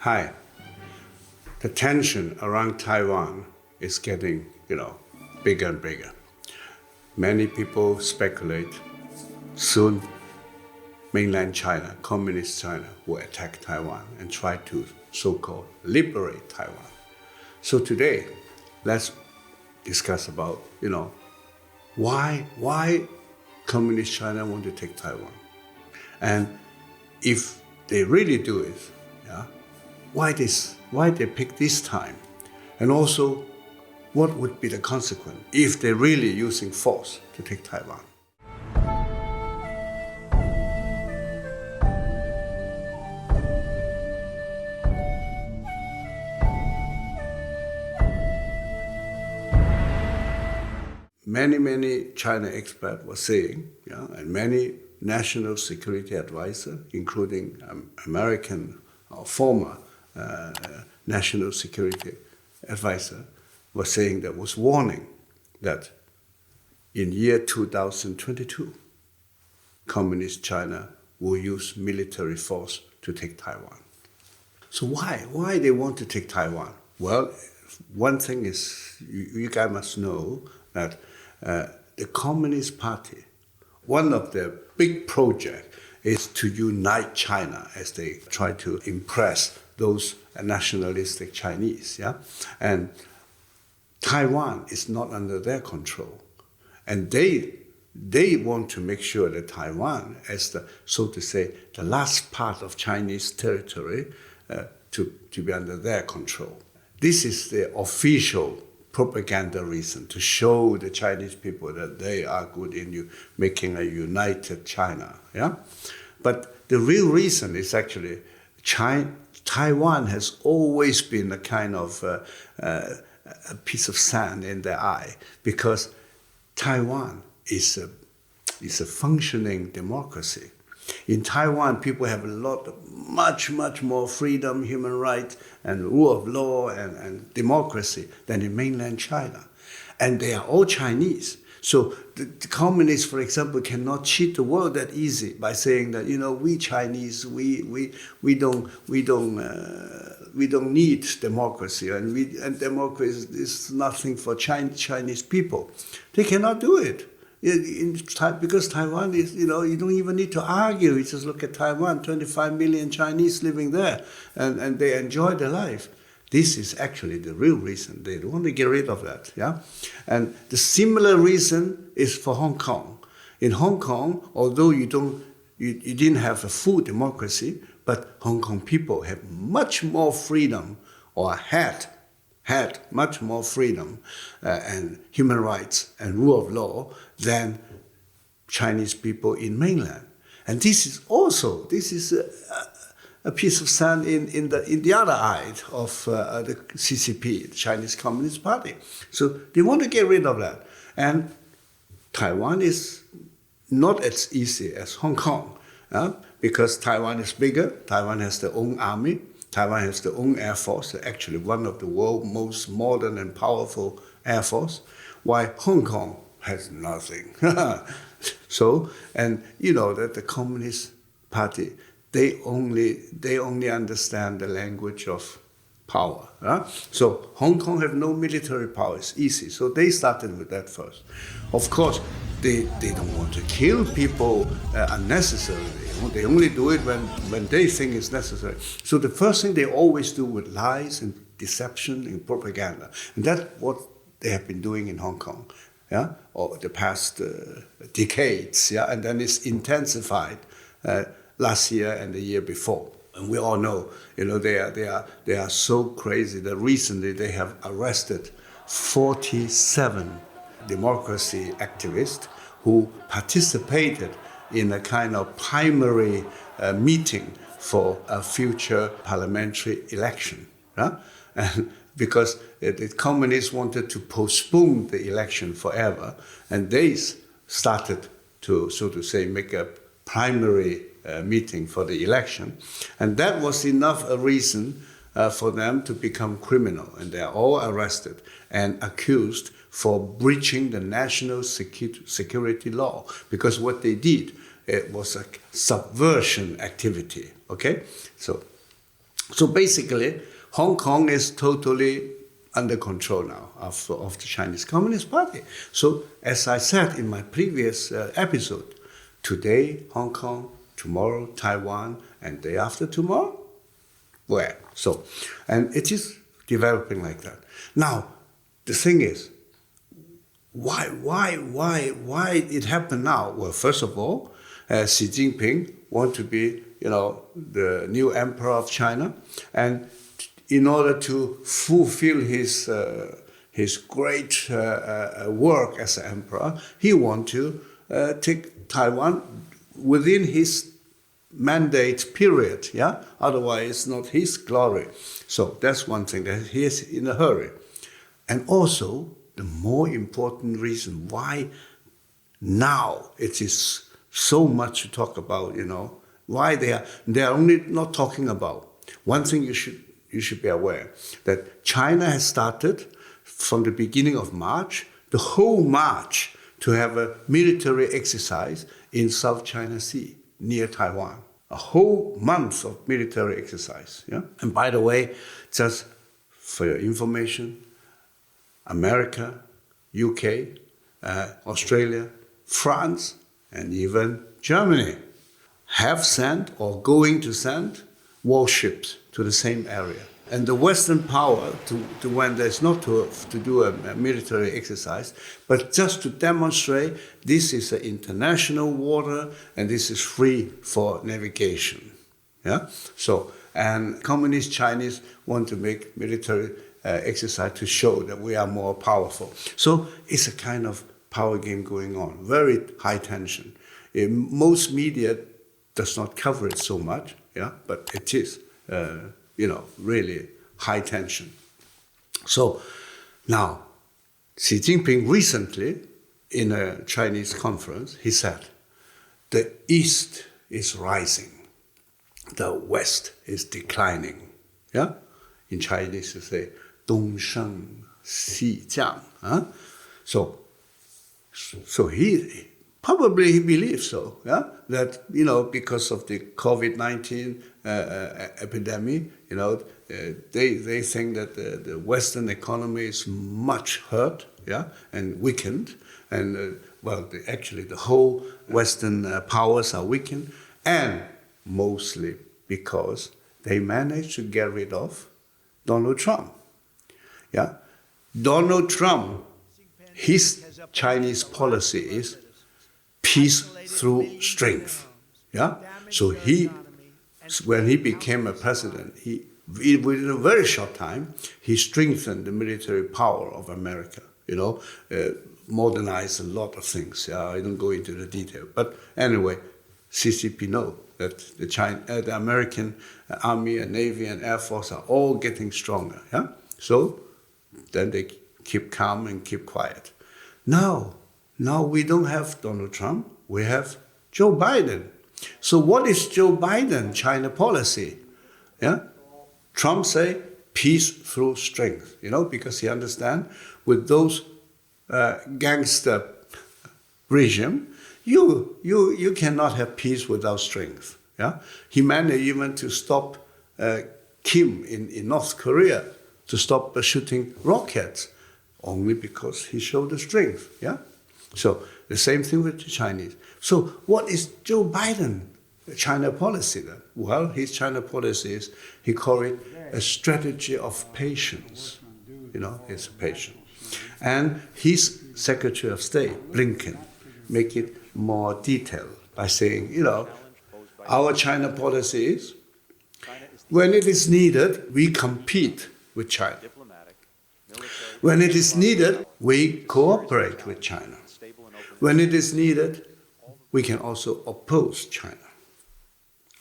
Hi. The tension around Taiwan is getting, bigger and bigger. Many people speculate soon mainland China, communist China, will attack Taiwan and try to so-called liberate Taiwan. So today, let's discuss about, why communist China want to take Taiwan. And if they really do it, why they pick this time? And also, what would be the consequence if they're really using force to take Taiwan? Many China experts were saying, and many national security advisors, including American former national security advisor, was saying that was warning that in year 2022, communist China will use military force to take Taiwan. So why they want to take Taiwan? Well, one thing is, you guys must know that the Communist Party, one of their big projects is to unite China as they try to impress those nationalistic Chinese. And Taiwan is not under their control. And they want to make sure that Taiwan, as the, so to say, the last part of Chinese territory, to be under their control. This is the official propaganda reason to show the Chinese people that they are good in making a united China. But the real reason is actually Taiwan has always been a kind of a piece of sand in their eye, because Taiwan is a functioning democracy. In Taiwan, people have much more freedom, human rights, and rule of law and democracy than in mainland China. And they are all Chinese. So the communists, for example, cannot cheat the world that easy by saying that, we Chinese, we don't need democracy, and democracy is nothing for Chinese people. They cannot do it. Because Taiwan is, you don't even need to argue. You just look at Taiwan, 25 million Chinese living there, and they enjoy their life. This is actually the real reason. They want to get rid of that, And the similar reason is for Hong Kong. In Hong Kong, although you didn't have a full democracy, but Hong Kong people have much more freedom, or had much more freedom and human rights and rule of law than Chinese people in mainland. And this is a piece of sand in the other eye of the CCP, the Chinese Communist Party. So they want to get rid of that. And Taiwan is not as easy as Hong Kong, because Taiwan is bigger, Taiwan has their own army, Taiwan has their own air force, actually one of the world's most modern and powerful air force, while Hong Kong has nothing. So, and that the Communist Party, they only understand the language of power. So Hong Kong have no military power, it's easy. So they started with that first. Of course, they don't want to kill people unnecessarily. They only do it when they think it's necessary. So the first thing they always do with lies and deception and propaganda. And that's what they have been doing in Hong Kong, or the past decades, and then it's intensified last year and the year before. And we all know, they are so crazy that recently they have arrested 47 democracy activists who participated in a kind of primary meeting for a future parliamentary election. And because the communists wanted to postpone the election forever, and they started to, so to say, make a primary meeting for the election. And that was enough a reason for them to become criminal. And they are all arrested and accused for breaching the national security law, because what they did, it was a subversion activity, okay? So So basically, Hong Kong is totally under control now of the Chinese Communist Party. So as I said in my previous episode, today Hong Kong, tomorrow Taiwan, and day after tomorrow, where? So, and it is developing like that. Now, the thing is, why it happened now? Well, first of all, Xi Jinping want to be, the new emperor of China, and in order to fulfill his great work as an emperor, he want to take Taiwan within his mandate period. Yeah, otherwise it's not his glory. So that's one thing, that he is in a hurry, and also the more important reason why now it is so much to talk about, why they are only not talking about. One thing you should be aware, that China has started from the beginning of March, the whole March, to have a military exercise in South China Sea, near Taiwan. A whole month of military exercise. Yeah? And by the way, just for your information, America, UK, Australia, France, and even Germany have sent or going to send warships to the same area. And the Western power, to when there's not to do a military exercise, but just to demonstrate this is an international water and this is free for navigation. Yeah. So, and communist Chinese want to make military exercise to show that we are more powerful. So it's a kind of power game going on, very high tension. Most media does not cover it so much, yeah, but it is. Really high tension. So now, Xi Jinping recently, in a Chinese conference, he said, the East is rising, the West is declining. Yeah? In Chinese, you say, 东升西降. Huh? So he probably believes so, yeah, that because of the COVID-19 epidemic, they think that the Western economy is much hurt, yeah, and weakened, and actually the whole Western powers are weakened, and mostly because they managed to get rid of Donald Trump, yeah. Donald Trump, his Chinese policy is peace through strength. Yeah? So when he became a president, within a very short time, he strengthened the military power of America, modernized a lot of things. I don't go into the detail. But anyway, CCP know that the American Army and Navy and Air Force are all getting stronger. Yeah? So then they keep calm and keep quiet. Now we don't have Donald Trump, we have Joe Biden. So what is Joe Biden China policy? Yeah? Trump say peace through strength, because he understand with those gangster regime, you cannot have peace without strength. Yeah? He managed even to stop Kim in North Korea, to stop shooting rockets, only because he showed the strength. Yeah? So the same thing with the Chinese. So what is Joe Biden China policy then? Well, his China policy is, he called it a strategy of patience. It's patience. And his Secretary of State, Blinken, make it more detailed by saying, our China policy is, when it is needed, we compete with China. When it is needed, we cooperate with China. When it is needed, we can also oppose China.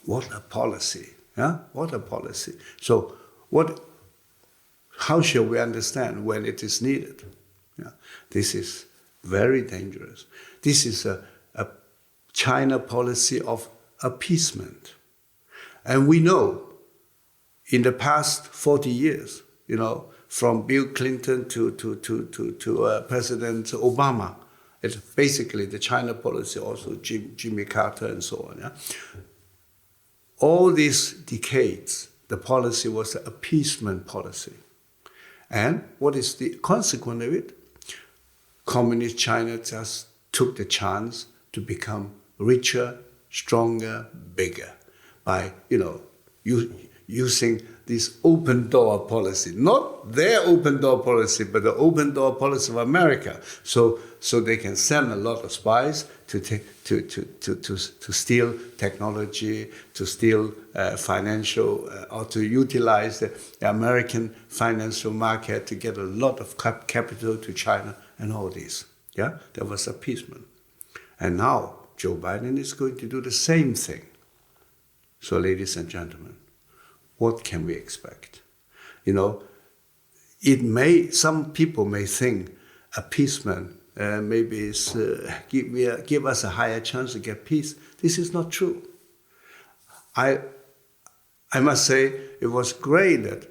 What a policy, yeah? What a policy. So how shall we understand when it is needed? Yeah? This is very dangerous. This is a China policy of appeasement. And we know in the past 40 years, from Bill Clinton to President Obama, it's basically the China policy, also Jimmy Carter and so on. Yeah? All these decades, the policy was an appeasement policy. And what is the consequence of it? Communist China just took the chance to become richer, stronger, bigger by, using this open door policy. Not their open door policy, but the open door policy of America. So they can send a lot of spies to steal technology, to steal financial, or to utilize the American financial market to get a lot of capital to China and all this. Yeah, there was appeasement. And now Joe Biden is going to do the same thing. So ladies and gentlemen, what can we expect? Some people may think appeasement maybe is give us a higher chance to get peace. This is not true. I must say it was great that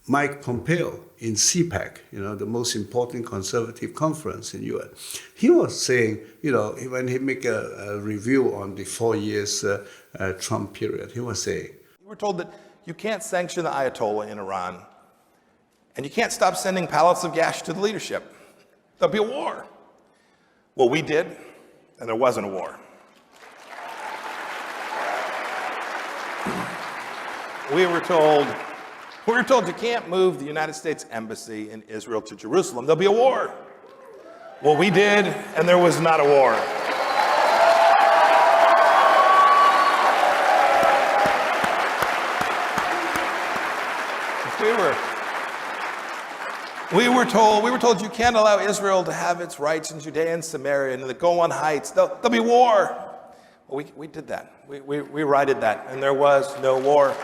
Mike Pompeo in CPAC, the most important conservative conference in U.S. He was saying, when he make a review on the 4 years Trump period, he was saying, we're told that you can't sanction the Ayatollah in Iran, and you can't stop sending pallets of gas to the leadership. There'll be a war. Well, we did, and there wasn't a war. We were told you can't move the United States Embassy in Israel to Jerusalem. There'll be a war. Well, we did, and there was not a war. We were told you can't allow Israel to have its rights in Judea and Samaria and the Golan Heights. There'll be war. Well, we did that. We righted that, and there was no war.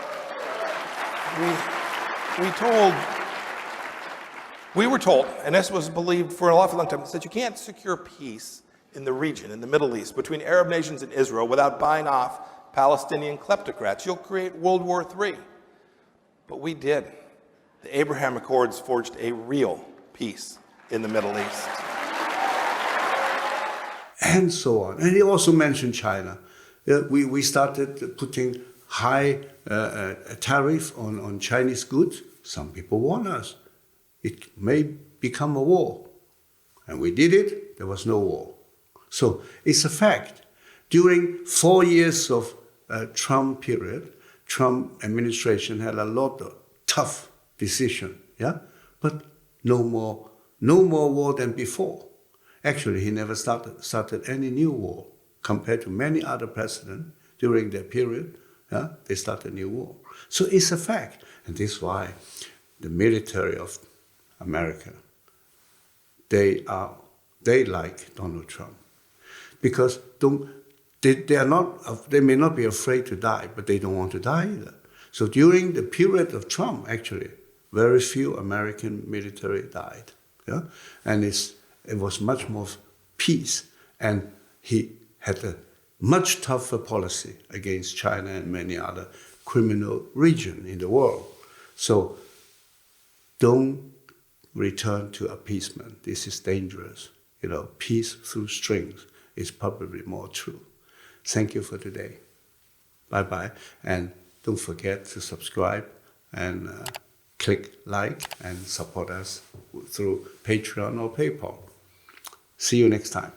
We were told, and this was believed for an awful long time, that you can't secure peace in the region, in the Middle East, between Arab nations and Israel without buying off Palestinian kleptocrats. You'll create World War III. But we did. The Abraham Accords forged a real peace in the Middle East. And so on. And he also mentioned China. We started putting high tariff on Chinese goods. Some people warn us it may become a war. And we did it, there was no war. So it's a fact. During 4 years of Trump period, Trump administration had a lot of tough decision, but no more war than before. Actually, he never started any new war compared to many other presidents during that period. They started a new war. So it's a fact, and this is why the military of America, they like Donald Trump, because they may not be afraid to die, but they don't want to die either. So during the period of Trump, actually, very few American military died, and it was much more peace, and he had a much tougher policy against China and many other criminal regions in the world. So don't return to appeasement. This is dangerous. Peace through strings is probably more true. Thank you for today. Bye-bye, and don't forget to subscribe and click like and support us through Patreon or PayPal. See you next time.